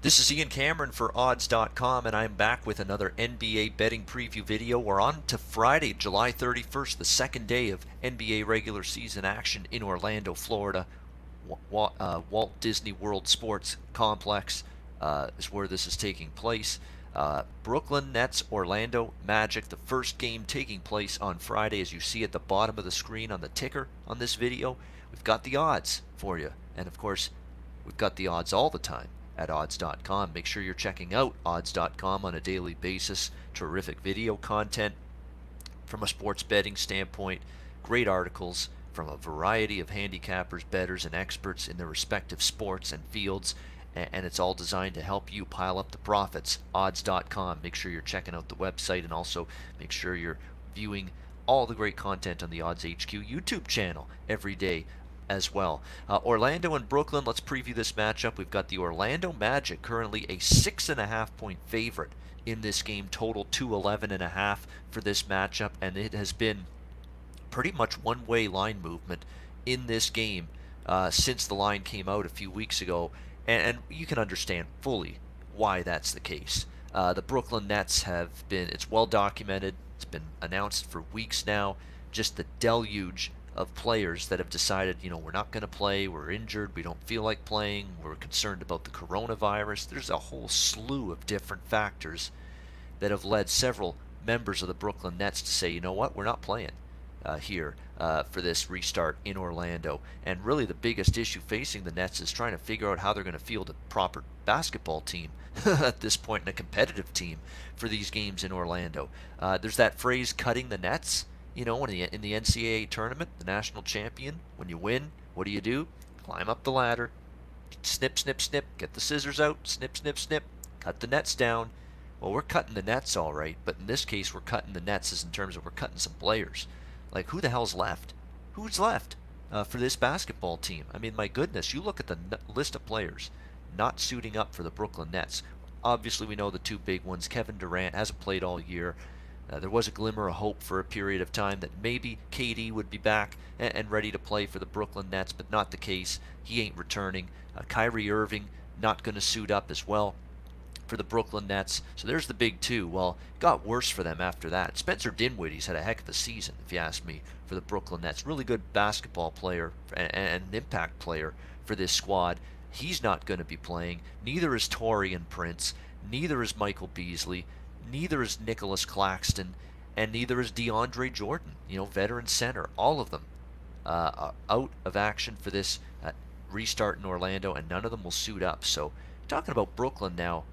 This is Ian Cameron for Odds.com, and I'm back with another NBA betting preview video. We're on to Friday, July 31st, the second day of NBA regular season action in Orlando, Florida. Walt Disney World Sports Complex is where this is taking place. Brooklyn Nets, Orlando Magic, the first game taking place on Friday, as you see at the bottom of the screen on the ticker on this video. We've got the odds for you, and of course, we've got the odds all the time at odds.com. Make sure you're checking out odds.com on a daily basis. Terrific video content from a sports betting standpoint, great articles from a variety of handicappers, bettors, and experts in their respective sports and fields, and it's all designed to help you pile up the profits. Odds.com. Make sure you're checking out the website, and also make sure you're viewing all the great content on the Odds HQ YouTube channel every day as well. Orlando and Brooklyn, let's preview this matchup. We've got the Orlando Magic, currently a 6.5-point favorite in this game, total 211.5 for this matchup, and it has been pretty much one-way line movement in this game since the line came out a few weeks ago, and you can understand fully why that's the case. The Brooklyn Nets have been, it's well documented, it's been announced for weeks now, just the deluge of players that have decided, we're not going to play, we're injured, we don't feel like playing, we're concerned about the coronavirus. There's a whole slew of different factors that have led several members of the Brooklyn Nets to say, you know what, we're not playing here for this restart in Orlando. And really the biggest issue facing the Nets is trying to figure out how they're going to field a proper basketball team at this point, and a competitive team for these games in Orlando. There's that phrase, cutting the nets. In the NCAA tournament, the national champion, when you win, what do? Climb up the ladder, snip, snip, snip, get the scissors out, snip, snip, snip, cut the nets down. Well, we're cutting the nets all right, but in this case, we're cutting the nets as in terms of we're cutting some players. Like, who the hell's left? Who's left for this basketball team? I mean, my goodness, you look at the list of players not suiting up for the Brooklyn Nets. Obviously, we know the two big ones. Kevin Durant hasn't played all year. There was a glimmer of hope for a period of time that maybe KD would be back and ready to play for the Brooklyn Nets, but not the case. He ain't returning. Kyrie Irving not going to suit up as well for the Brooklyn Nets. So there's the big two. Well, it got worse for them after that. Spencer Dinwiddie's had a heck of a season, if you ask me, for the Brooklyn Nets. Really good basketball player and an impact player for this squad. He's not going to be playing. Neither is Taurean Prince. Neither is Michael Beasley. Neither is Nicholas Claxton, and neither is DeAndre Jordan, veteran center. All of them out of action for this restart in Orlando, and none of them will suit up. So, talking about Brooklyn now,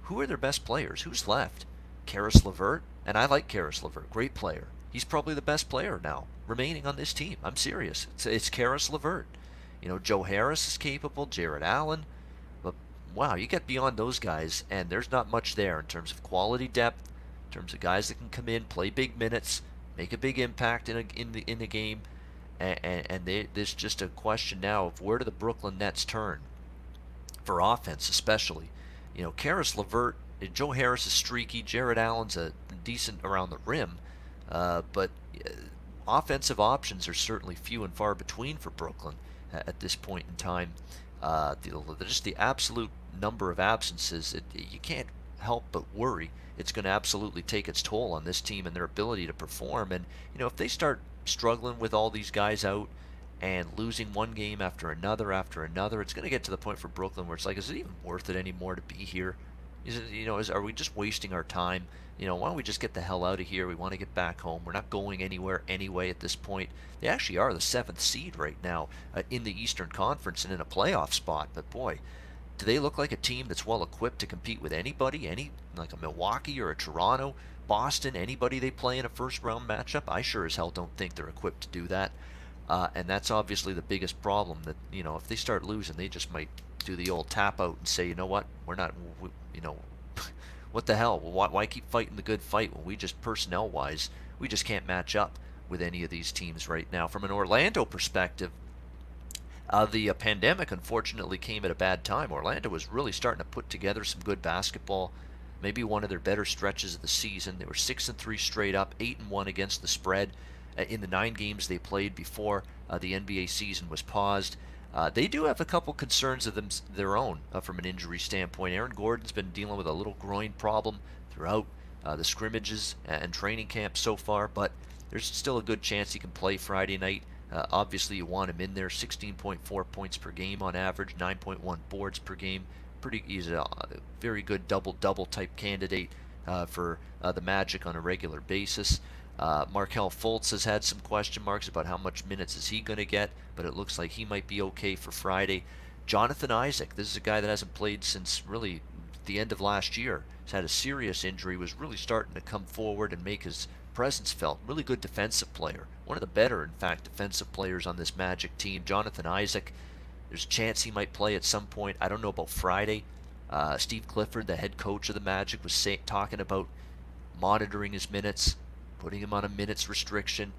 who are their best players? Who's left? Caris LeVert, and I like Caris LeVert, great player. He's probably the best player now remaining on this team. I'm serious. It's Caris LeVert. Joe Harris is capable, Jared Allen. Wow, you get beyond those guys, and there's not much there in terms of quality depth, in terms of guys that can come in, play big minutes, make a big impact in the game, and there's just a question now of where do the Brooklyn Nets turn for offense, especially. Caris LeVert, Joe Harris is streaky, Jared Allen's a decent around the rim, but offensive options are certainly few and far between for Brooklyn at this point in time. Just the absolute number of absences, you can't help but worry it's going to absolutely take its toll on this team and their ability to perform. And if they start struggling with all these guys out and losing one game after another, it's going to get to the point for Brooklyn where it's like, is it even worth it anymore to be here? Is it, are we just wasting our time? Why don't we just get the hell out of here? We want to get back home. We're not going anywhere anyway at this point. They actually are the 7th seed right now in the Eastern Conference and in a playoff spot. But boy, do they look like a team that's well equipped to compete with anybody? Like a Milwaukee or a Toronto, Boston, anybody they play in a first round matchup? I sure as hell don't think they're equipped to do that. And that's obviously the biggest problem, that, if they start losing, they just might do the old tap out and say, you know what, we're not, what the hell? Well, why keep fighting the good fight when we just, personnel-wise, we just can't match up with any of these teams right now? From an Orlando perspective, the pandemic unfortunately came at a bad time. Orlando was really starting to put together some good basketball, maybe one of their better stretches of the season. They were 6-3 straight up, 8-1 against the spread in the 9 games they played before the NBA season was paused. They do have a couple concerns of their own from an injury standpoint. Aaron Gordon's been dealing with a little groin problem throughout the scrimmages and training camp so far, but there's still a good chance he can play Friday night. Obviously, you want him in there. 16.4 points per game on average, 9.1 boards per game. He's a very good double-double type candidate for the Magic on a regular basis. Markelle Fultz has had some question marks about how much minutes is he going to get, but it looks like he might be okay for Friday. Jonathan Isaac, this is a guy that hasn't played since really the end of last year. He's had a serious injury, was really starting to come forward and make his presence felt. Really good defensive player. One of the better, in fact, defensive players on this Magic team. Jonathan Isaac, there's a chance he might play at some point. I don't know about Friday. Steve Clifford, the head coach of the Magic, was talking about monitoring his minutes, putting him on a minutes restriction,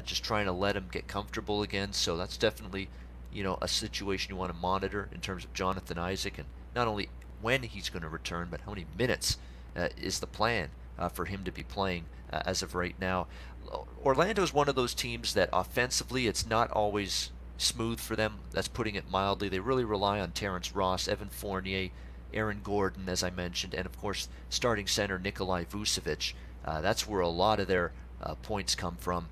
just trying to let him get comfortable again. So that's definitely, a situation you want to monitor in terms of Jonathan Isaac, and not only when he's going to return, but how many minutes is the plan for him to be playing as of right now. Orlando is one of those teams that offensively it's not always smooth for them. That's putting it mildly. They really rely on Terrence Ross, Evan Fournier, Aaron Gordon, as I mentioned, and of course starting center Nikolai Vucevic. That's where a lot of their points come from.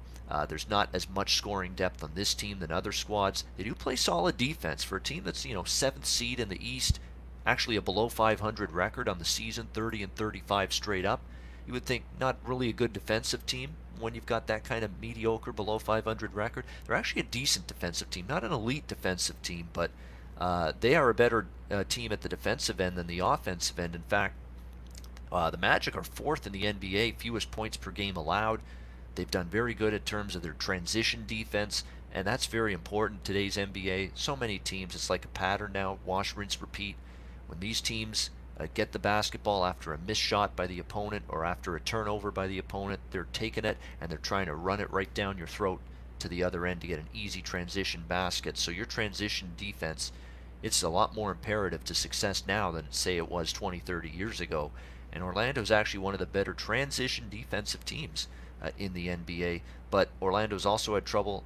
There's not as much scoring depth on this team than other squads. They do play solid defense for a team that's 7th seed in the East, actually a below 500 record on the season, 30-35 straight up. You would think not really a good defensive team when you've got that kind of mediocre below 500 record. They're actually a decent defensive team, not an elite defensive team, but they are a better team at the defensive end than the offensive end. In fact, the Magic are 4th in the NBA, fewest points per game allowed. They've done very good in terms of their transition defense, and that's very important in today's NBA. So many teams, it's like a pattern now, wash, rinse, repeat. When these teams get the basketball after a missed shot by the opponent or after a turnover by the opponent, they're taking it and they're trying to run it right down your throat to the other end to get an easy transition basket. So your transition defense, it's a lot more imperative to success now than say it was 20-30 years ago. And Orlando's actually one of the better transition defensive teams in the NBA, but Orlando's also had trouble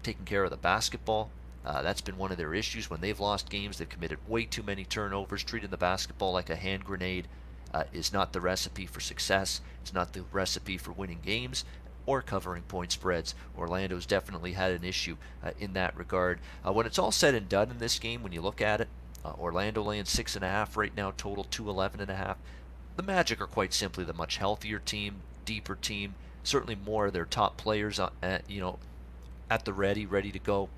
taking care of the basketball. That's been one of their issues. When they've lost games, they've committed way too many turnovers. Treating the basketball like a hand grenade is not the recipe for success. It's not the recipe for winning games or covering point spreads. Orlando's definitely had an issue in that regard. When it's all said and done in this game, when you look at it, Orlando laying 6.5 right now, total 211.5. The Magic are quite simply the much healthier team, deeper team. Certainly more of their top players, at the ready to go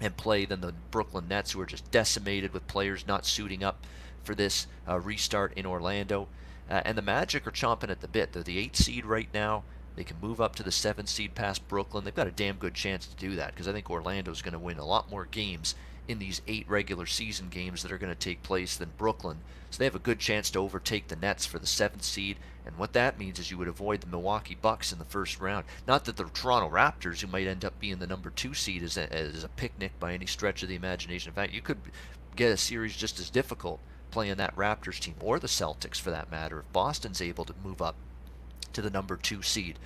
and play than the Brooklyn Nets, who are just decimated with players not suiting up for this restart in Orlando. And the Magic are chomping at the bit. They're the 8th seed right now. They can move up to the 7th seed past Brooklyn. They've got a damn good chance to do that because I think Orlando's going to win a lot more games in these 8 regular season games that are going to take place than Brooklyn. So they have a good chance to overtake the Nets for the 7th seed. And what that means is you would avoid the Milwaukee Bucks in the first round. Not that the Toronto Raptors, who might end up being the number 2 seed, is a picnic by any stretch of the imagination. In fact, you could get a series just as difficult playing that Raptors team, or the Celtics for that matter, if Boston's able to move up to the number 2 seed.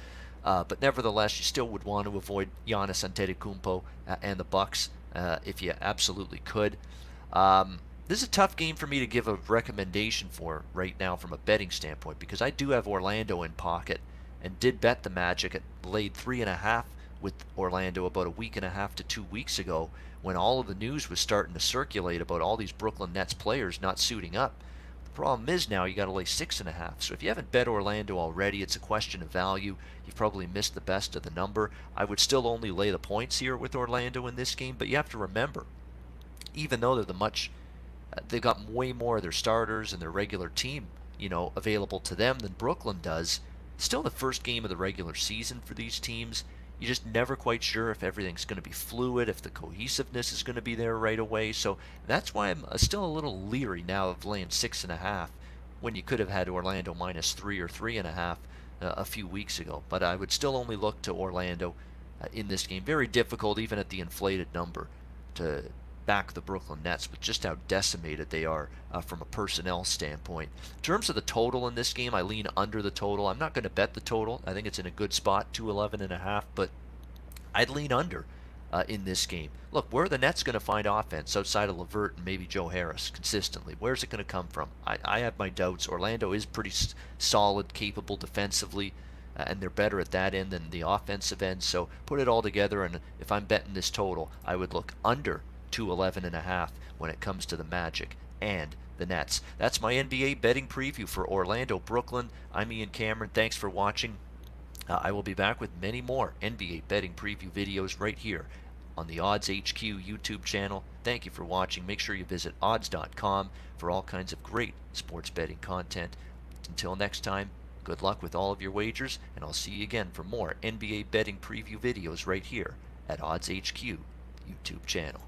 But nevertheless, you still would want to avoid Giannis Antetokounmpo and the Bucks if you absolutely could. This is a tough game for me to give a recommendation for right now from a betting standpoint because I do have Orlando in pocket and did bet the Magic at laid 3.5 with Orlando about a week and a half to 2 weeks ago when all of the news was starting to circulate about all these Brooklyn Nets players not suiting up. The problem is now you got to lay 6.5. So if you haven't bet Orlando already, it's a question of value. You've probably missed the best of the number. I would still only lay the points here with Orlando in this game, but you have to remember, even though they've got way more of their starters and their regular team, available to them than Brooklyn does. Still the first game of the regular season for these teams. You're just never quite sure if everything's going to be fluid, if the cohesiveness is going to be there right away. So that's why I'm still a little leery now of laying 6.5 when you could have had Orlando -3 or 3.5 a few weeks ago. But I would still only look to Orlando in this game. Very difficult, even at the inflated number, to back the Brooklyn Nets with just how decimated they are from a personnel standpoint. In terms of the total in this game, I lean under the total. I'm not going to bet the total. I think it's in a good spot, 211.5, but I'd lean under. in this game. Look, where are the Nets going to find offense outside of LeVert and maybe Joe Harris consistently? Where's it going to come from? I have my doubts. Orlando is pretty solid, capable defensively, and they're better at that end than the offensive end. So put it all together, and if I'm betting this total, I would look under 211.5 when it comes to the Magic and the Nets. That's my NBA betting preview for Orlando, Brooklyn. I'm Ian Cameron. Thanks for watching. I will be back with many more NBA betting preview videos right here on the Odds HQ YouTube channel. Thank you for watching. Make sure you visit odds.com for all kinds of great sports betting content. Until next time, good luck with all of your wagers, and I'll see you again for more NBA betting preview videos right here at Odds HQ YouTube channel.